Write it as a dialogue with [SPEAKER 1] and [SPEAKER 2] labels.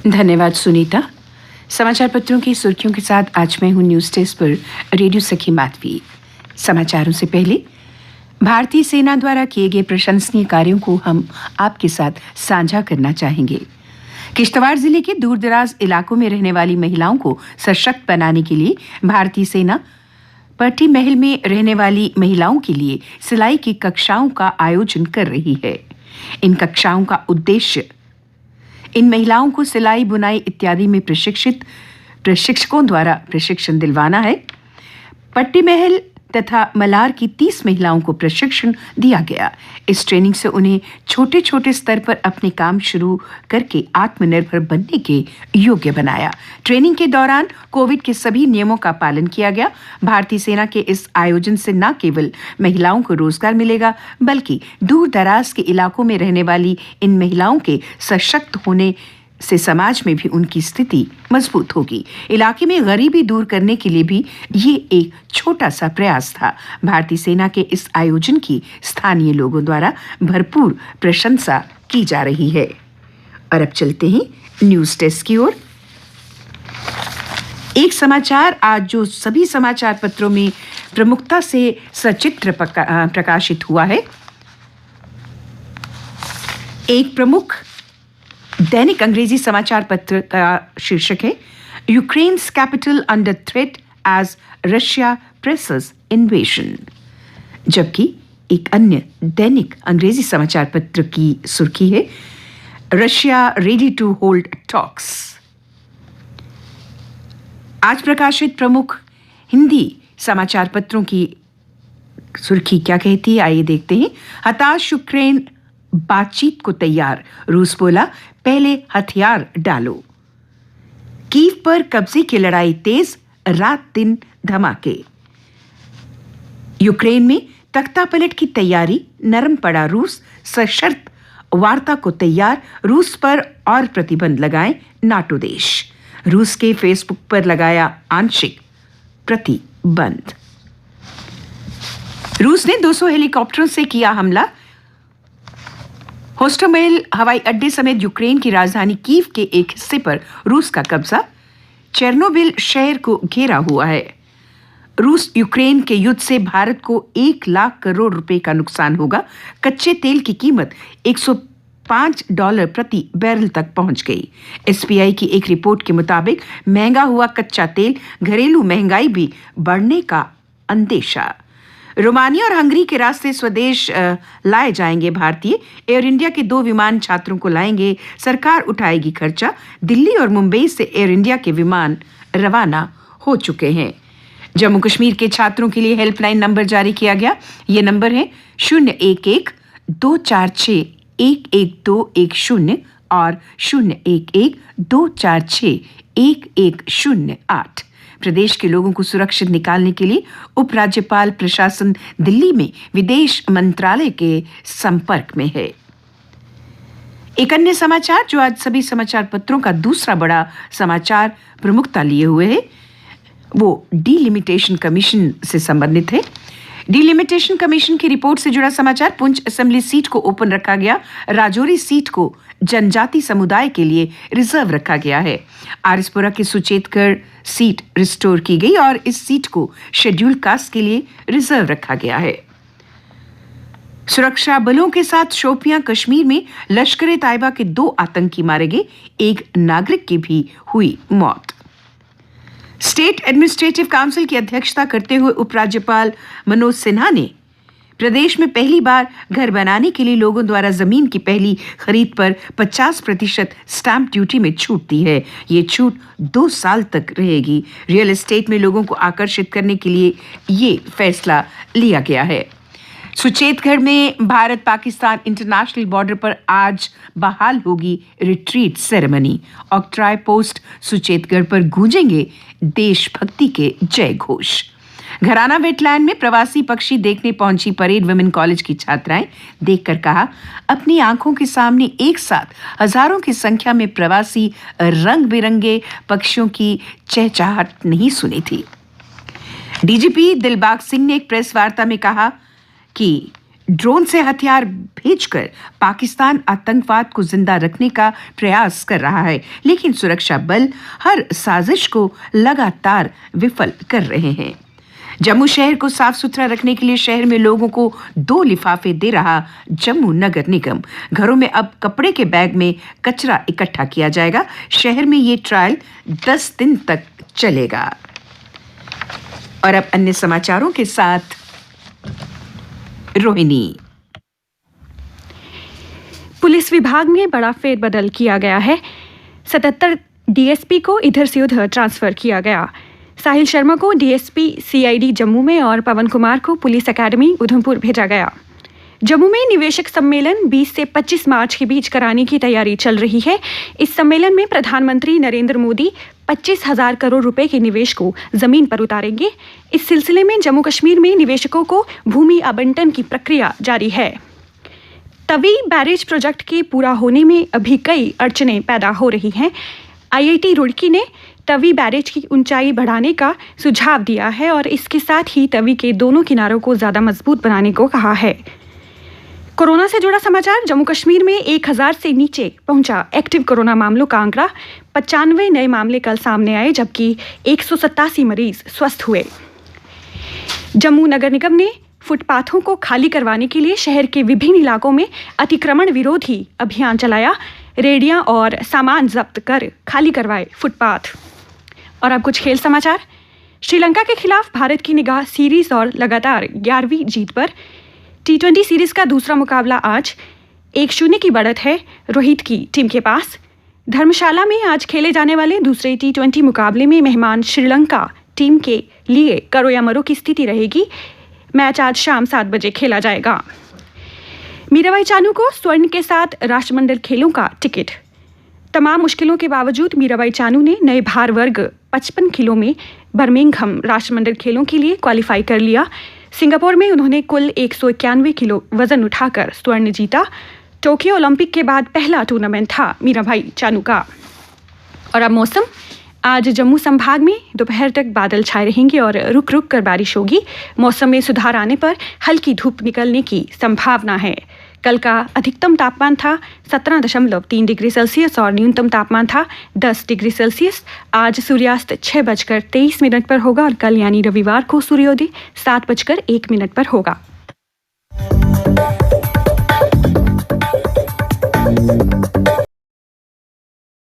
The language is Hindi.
[SPEAKER 1] धन्यवाद सुनीता। समाचार पत्रों की सुर्खियों के साथ आज मैं हूं न्यूज डेस्क पर रेडियो सखी माधवी। समाचारों से पहले भारतीय सेना द्वारा किए गए प्रशंसनीय कार्यों को हम आपके साथ साझा करना चाहेंगे। किश्तवाड़ जिले के दूरदराज इलाकों में रहने वाली महिलाओं को सशक्त बनाने के लिए भारतीय सेना पट्टी महल में रहने वाली महिलाओं के लिए सिलाई की कक्षाओं का आयोजन कर रही है। इन कक्षाओं का उद्देश्य इन महिलाओं को सिलाई, बुनाई इत्यादि में प्रशिक्षकों द्वारा प्रशिक्षण दिलवाना है। पट्टी महल तथा मलार की 30 महिलाओं को प्रशिक्षण दिया गया। इस ट्रेनिंग से उन्हें छोटे छोटे स्तर पर अपने काम शुरू करके आत्मनिर्भर बनने के योग्य बनाया। ट्रेनिंग के दौरान कोविड के सभी नियमों का पालन किया गया। भारतीय सेना के इस आयोजन से न केवल महिलाओं को रोजगार मिलेगा, बल्कि दूर दराज के इलाकों में रहने वाली इन महिलाओं के सशक्त होने से समाज में भी उनकी स्थिति मजबूत होगी। इलाके में गरीबी दूर करने के लिए भी ये एक छोटा सा प्रयास था। भारतीय सेना के इस आयोजन की स्थानीय लोगों द्वारा भरपूर प्रशंसा की जा रही है। और अब चलते हैं न्यूज डेस्क की ओर। एक समाचार आज जो सभी समाचार पत्रों में प्रमुखता से सचित्र प्रकाशित हुआ है। एक प्रमुख दैनिक अंग्रेजी समाचार पत्र का शीर्षक है Ukraine's capital under threat as Russia presses invasion, जबकि एक अन्य दैनिक अंग्रेजी समाचार पत्र की सुर्खी है Russia ready to hold talks. आज प्रकाशित प्रमुख हिंदी समाचार पत्रों की सुर्खी क्या कहती है, आइए देखते हैं। हताश यूक्रेन बातचीत को तैयार, रूस बोला पहले हथियार डालो। कीव पर कब्जे की लड़ाई तेज, रात दिन धमाके। यूक्रेन में तख्तापलट की तैयारी, नरम पड़ा रूस, सशर्त वार्ता को तैयार, रूस पर और प्रतिबंध लगाएं नाटो देश। रूस के फेसबुक पर लगाया आंशिक प्रतिबंध। रूस ने 200 हेलीकॉप्टरों से किया हमला। होस्टोमेल हवाई अड्डे समेत यूक्रेन की राजधानी कीव के एक हिस्से पर रूस का कब्जा। चेर्नोबिल शहर को घेरा हुआ है। रूस यूक्रेन के युद्ध से भारत को 1 लाख करोड़ रुपए का नुकसान होगा। कच्चे तेल की कीमत $105 प्रति बैरल तक पहुंच गई। एसपीआई की एक रिपोर्ट के मुताबिक महंगा हुआ कच्चा तेल, घरेलू महंगाई भी बढ़ने का अंदेशा। रोमानिया और हंगरी के रास्ते स्वदेश लाए जाएंगे भारतीय। एयर इंडिया के 2 विमान छात्रों को लाएंगे, सरकार उठाएगी खर्चा। दिल्ली और मुंबई से एयर इंडिया के विमान रवाना हो चुके हैं। जम्मू कश्मीर के छात्रों के लिए हेल्पलाइन नंबर जारी किया गया। ये नंबर है 011-246-11210 और 011-246-1108। प्रदेश के लोगों को सुरक्षित निकालने के लिए उपराज्यपाल प्रशासन दिल्ली में विदेश मंत्रालय के संपर्क में है। एक अन्य समाचार जो आज सभी समाचार पत्रों का दूसरा बड़ा समाचार प्रमुखता लिए हुए है, वो डीलिमिटेशन कमीशन से संबंधित है। डीलिमिटेशन कमीशन की रिपोर्ट से जुड़ा समाचार। पुंछ असेंबली सीट को ओपन रखा गया। राजौरी सीट को जनजाति समुदाय के लिए रिजर्व रखा गया है। आरएसपुरा की सुचेतगढ़ सीट रिस्टोर की गई और इस सीट को शेड्यूल कास्ट के लिए रिजर्व रखा गया है। सुरक्षा बलों के साथ शोपियां कश्मीर में लश्कर ए तैयबा के 2 आतंकी मारे गए, एक नागरिक की भी हुई मौत। स्टेट एडमिनिस्ट्रेटिव काउंसिल की अध्यक्षता करते हुए उपराज्यपाल मनोज सिन्हा ने प्रदेश में पहली बार घर बनाने के लिए लोगों द्वारा जमीन की पहली खरीद पर 50% स्टैंप ड्यूटी में छूट दी है। ये छूट 2 साल तक रहेगी। रियल एस्टेट में लोगों को आकर्षित करने के लिए ये फैसला लिया गया है। सुचेतगढ़ में भारत पाकिस्तान इंटरनेशनल बॉर्डर पर आज बहाल होगी retreat ceremony. Octroi post Suchetgarh पर गूंजेंगे देशभक्ति के जय घोष। घराना वेटलैंड में प्रवासी पक्षी देखने पहुंची परेड वुमेन कॉलेज की छात्राएं देखकर कहा, अपनी आंखों के सामने एक साथ हजारों की संख्या में प्रवासी रंग बिरंगे पक्षियों की चहचहाट नहीं सुनी थी। डीजीपी दिलबाग सिंह ने एक प्रेस वार्ता में कहा कि ड्रोन से हथियार भेजकर पाकिस्तान आतंकवाद को जिंदा रखने का प्रयास कर रहा है, लेकिन सुरक्षा बल हर साजिश को लगातार विफल कर रहे हैं। जम्मू शहर को साफ सुथरा रखने के लिए शहर में लोगों को 2 लिफाफे दे रहा जम्मू नगर निगम। घरों में अब कपड़े के बैग में कचरा इकट्ठा किया जाएगा। शहर में ये ट्रायल 10 दिन तक चलेगा। और अब अन्य समाचारों के साथ रोहिणी।
[SPEAKER 2] पुलिस विभाग में बड़ा फेरबदल किया गया है। 77 डीएसपी को इधर से उधर ट्रांसफर किया गया। साहिल शर्मा को डीएसपी सीआईडी जम्मू में और पवन कुमार को पुलिस एकेडमी उधमपुर भेजा गया। जम्मू में निवेशक सम्मेलन 20 से 25 मार्च के बीच कराने की तैयारी चल रही है। इस सम्मेलन में प्रधानमंत्री नरेंद्र मोदी 25,000 करोड़ रुपए के निवेश को जमीन पर उतारेंगे। इस सिलसिले में जम्मू कश्मीर में निवेशकों को भूमि आवंटन की प्रक्रिया जारी है। तवी बैरेज प्रोजेक्ट के पूरा होने में अभी कई अड़चनें पैदा हो रही हैं। आईआईटी रुड़की ने तवी बैरेज की ऊंचाई बढ़ाने का सुझाव दिया है और इसके साथ ही तवी के दोनों किनारों को ज्यादा मजबूत बनाने को कहा है। कोरोना से जुड़ा समाचार। जम्मू कश्मीर में 1000 से नीचे पहुंचा एक्टिव कोरोना मामलों का आंकड़ा। 95 नए मामले कल सामने आए, जबकि 187 मरीज स्वस्थ हुए। जम्मू नगर निगम ने फुटपाथों को खाली करवाने के लिए शहर के विभिन्न इलाकों में अतिक्रमण विरोधी अभियान चलाया। रेडियां और सामान जब्त कर खाली करवाए फुटपाथ। और अब कुछ खेल समाचार। श्रीलंका के खिलाफ भारत की निगाह सीरीज और लगातार 11वीं जीत पर। T20 सीरीज का दूसरा मुकाबला आज 1-0 की बढ़त है रोहित की टीम के पास। धर्मशाला में आज खेले जाने वाले दूसरे T20 मुकाबले में मेहमान श्रीलंका टीम के लिए करोयामरो की स्थिति रहेगी। मैच आज शाम 7 बजे खेला जाएगा। मीराबाई चानू को स्वर्ण के साथ राष्ट्रमंडल खेलों का टिकट। तमाम मुश्किलों के बावजूद मीराबाई चानू ने नए भार वर्ग 55 किलो में बर्मिंघम राष्ट्रमंडल खेलों के लिए क्वालिफाई कर लिया। सिंगापुर में उन्होंने कुल 191 किलो वजन उठाकर स्वर्ण जीता। टोक्यो ओलंपिक के बाद पहला टूर्नामेंट था मीराबाई चानू का। और अब मौसम। आज जम्मू संभाग में दोपहर तक बादल छाए रहेंगे और रुक रुक कर बारिश होगी। मौसम में सुधार आने पर हल्की धूप निकलने की संभावना है। कल का अधिकतम तापमान था 17.3 डिग्री सेल्सियस और न्यूनतम तापमान था 10 डिग्री सेल्सियस। आज सूर्यास्त 6:23 पर होगा और कल यानी रविवार को सूर्योदय 7:01 पर होगा।